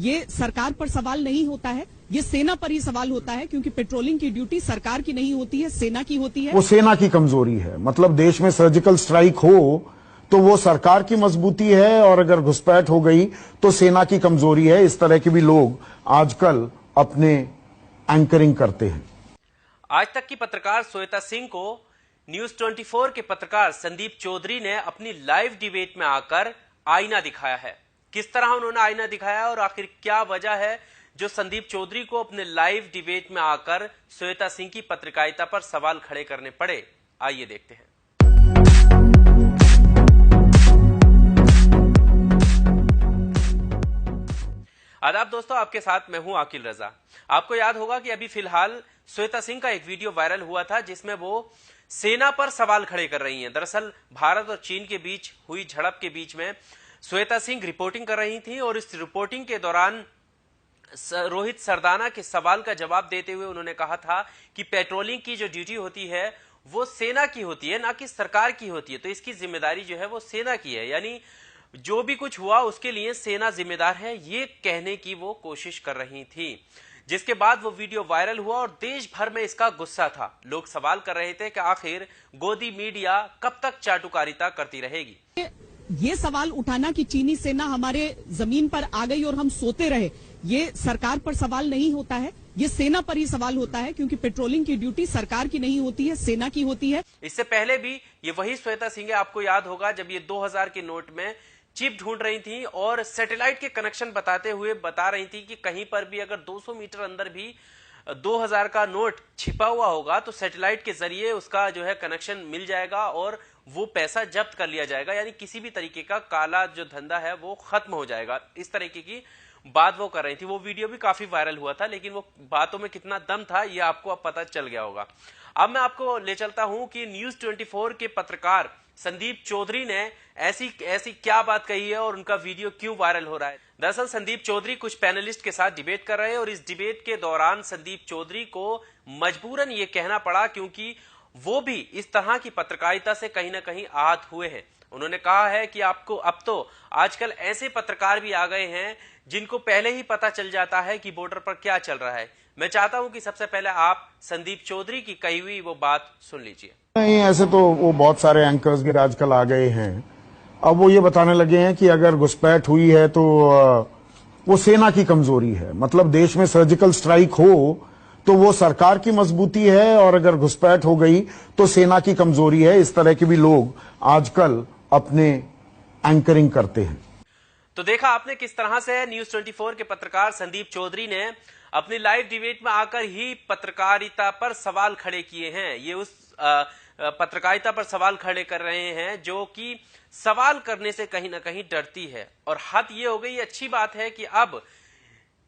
ये सरकार पर सवाल नहीं होता है, ये सेना पर ही सवाल होता है, क्योंकि पेट्रोलिंग की ड्यूटी सरकार की नहीं होती है, सेना की होती है। वो सेना की कमजोरी है। मतलब देश में सर्जिकल स्ट्राइक हो तो वो सरकार की मजबूती है, और अगर घुसपैठ हो गई तो सेना की कमजोरी है। इस तरह के भी लोग आजकल अपने एंकरिंग करते हैं। आज तक की पत्रकार श्वेता सिंह को न्यूज 24 के पत्रकार संदीप चौधरी ने अपनी लाइव डिबेट में आकर आईना दिखाया है। किस तरह उन्होंने आईना दिखाया और आखिर क्या वजह है जो संदीप चौधरी को अपने लाइव डिबेट में आकर श्वेता सिंह की पत्रकारिता पर सवाल खड़े करने पड़े, आइए देखते हैं। आदाब दोस्तों, आपके साथ मैं हूं आकिल रजा। आपको याद होगा कि अभी फिलहाल श्वेता सिंह का एक वीडियो वायरल हुआ था जिसमें वो सेना पर सवाल खड़े कर रही हैं। दरअसल भारत और चीन के बीच हुई झड़प के बीच में श्वेता सिंह रिपोर्टिंग कर रही थी और इस रिपोर्टिंग के दौरान रोहित सरदाना के सवाल का जवाब देते हुए उन्होंने कहा था कि पेट्रोलिंग की जो ड्यूटी होती है वो सेना की होती है, ना कि सरकार की होती है। तो इसकी जिम्मेदारी जो है वो सेना की है, यानी जो भी कुछ हुआ उसके लिए सेना जिम्मेदार है, ये कहने की वो कोशिश कर रही थी। जिसके बाद वो वीडियो वायरल हुआ और देश भर में इसका गुस्सा था। लोग सवाल कर रहे थे कि आखिर गोदी मीडिया कब तक चाटुकारिता करती रहेगी। ये सवाल उठाना कि चीनी सेना हमारे जमीन पर आ गई और हम सोते रहे, ये सरकार पर सवाल नहीं होता है, ये सेना पर ही सवाल होता है, क्योंकि पेट्रोलिंग की ड्यूटी सरकार की नहीं होती है, सेना की होती है। इससे पहले भी ये वही श्वेता सिंह है, आपको याद होगा जब ये 2000 के नोट में चिप ढूंढ रही थी और सैटेलाइट के कनेक्शन बताते हुए बता रही थी कि कहीं पर भी अगर 200 मीटर अंदर भी 2000 का नोट छिपा हुआ होगा तो सैटेलाइट के जरिए उसका जो है कनेक्शन मिल जाएगा और वो पैसा जब्त कर लिया जाएगा, यानी किसी भी तरीके का काला जो धंधा है वो खत्म हो जाएगा। इस तरीके की बात वो कर रही थी। वो वीडियो भी काफी वायरल हुआ था, लेकिन वो बातों में कितना दम था ये आपको अब पता चल गया होगा। अब मैं आपको ले चलता हूं कि न्यूज 24 के पत्रकार संदीप चौधरी ने ऐसी क्या बात कही है और उनका वीडियो क्यों वायरल हो रहा है। दरअसल संदीप चौधरी कुछ पैनलिस्ट के साथ डिबेट कर रहे हैं और इस डिबेट के दौरान संदीप चौधरी को मजबूरन ये कहना पड़ा, क्योंकि वो भी इस तरह की पत्रकारिता से कहीं ना कहीं आहत हुए हैं। उन्होंने कहा है कि आपको अब तो आजकल ऐसे पत्रकार भी आ गए हैं जिनको पहले ही पता चल जाता है कि बॉर्डर पर क्या चल रहा है। मैं चाहता हूं कि सबसे पहले आप संदीप चौधरी की कही हुई वो बात सुन लीजिए। नहीं, ऐसे तो वो बहुत सारे एंकर्स भी आजकल आ गए हैं। अब वो ये बताने लगे हैं कि अगर घुसपैठ हुई है तो वो सेना की कमजोरी है। मतलब देश में सर्जिकल स्ट्राइक हो तो वो सरकार की मजबूती है, और अगर घुसपैठ हो गई तो सेना की कमजोरी है। इस तरह के भी लोग आजकल अपने एंकरिंग करते हैं। तो देखा आपने किस तरह से न्यूज 24 के पत्रकार संदीप चौधरी ने अपनी लाइव डिबेट में आकर ही पत्रकारिता पर सवाल खड़े किए हैं। ये उस पत्रकारिता पर सवाल खड़े कर रहे हैं जो कि सवाल करने से कहीं ना कहीं डरती है। और हद ये हो गई, अच्छी बात है कि अब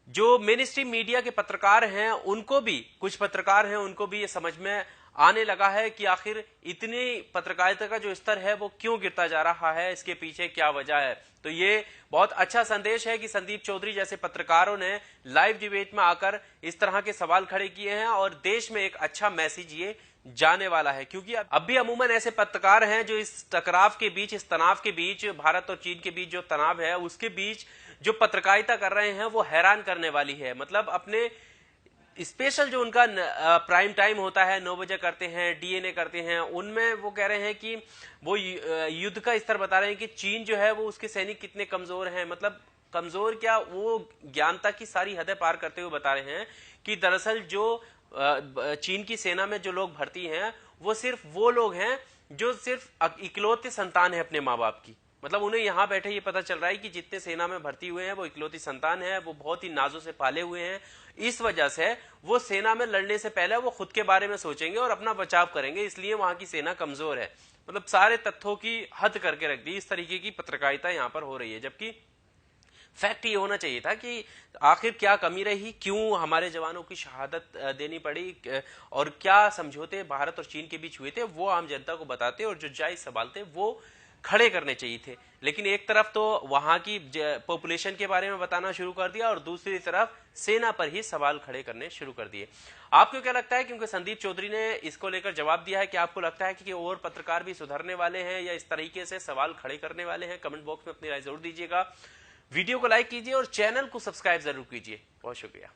जो मेन स्ट्रीम मीडिया के पत्रकार हैं उनको भी, कुछ पत्रकार हैं उनको भी ये समझ में आने लगा है कि आखिर इतनी पत्रकारिता का जो स्तर है वो क्यों गिरता जा रहा है, इसके पीछे क्या वजह है। तो ये बहुत अच्छा संदेश है कि संदीप चौधरी जैसे पत्रकारों ने लाइव डिबेट में आकर इस तरह के सवाल खड़े किए हैं और देश में एक अच्छा मैसेज ये जाने वाला है। क्योंकि अब भी अमूमन ऐसे पत्रकार हैं जो इस टकराव के बीच, इस तनाव के बीच, भारत और चीन के बीच जो तनाव है उसके बीच जो पत्रकारिता कर रहे हैं वो हैरान करने वाली है। मतलब अपने स्पेशल जो उनका प्राइम टाइम होता है 9 बजे करते हैं, डीएनए करते हैं, उनमें वो कह रहे हैं कि वो युद्ध का स्तर बता रहे हैं कि चीन जो है वो उसके सैनिक कितने कमजोर हैं। मतलब कमजोर क्या, वो ज्ञानता की सारी हदें पार करते हुए बता रहे हैं कि दरअसल जो चीन की सेना में जो लोग भर्ती हैं वो सिर्फ वो लोग हैं जो सिर्फ इकलौते संतान है अपने माँ बाप की। मतलब उन्हें यहां बैठे ये पता चल रहा है कि जितने सेना में भर्ती हुए हैं वो इकलौती संतान है, वो बहुत ही नाजों से पाले हुए हैं। इस वजह से वो सेना में लड़ने से पहले वो खुद के बारे में सोचेंगे और अपना बचाव करेंगे, इसलिए वहां की सेना कमजोर है। मतलब सारे तथ्यों की हद करके रख दी। इस तरीके की पत्रकारिता यहां पर हो रही है, जबकि फैक्ट ये होना चाहिए था कि आखिर क्या कमी रही, क्यों हमारे जवानों की शहादत देनी पड़ी और क्या समझौते भारत और चीन के बीच हुए थे वो आम जनता को बताते और जो जायज सवाल थे वो खड़े करने चाहिए थे। लेकिन एक तरफ तो वहां की पॉपुलेशन के बारे में बताना शुरू कर दिया और दूसरी तरफ सेना पर ही सवाल खड़े करने शुरू कर दिए। आपको क्या लगता है, क्योंकि संदीप चौधरी ने इसको लेकर जवाब दिया है, कि आपको लगता है कि और पत्रकार भी सुधरने वाले हैं या इस तरीके से सवाल खड़े करने वाले हैं? कमेंट बॉक्स में अपनी राय जरूर दीजिएगा। वीडियो को लाइक कीजिए और चैनल को सब्सक्राइब जरूर कीजिए। बहुत शुक्रिया।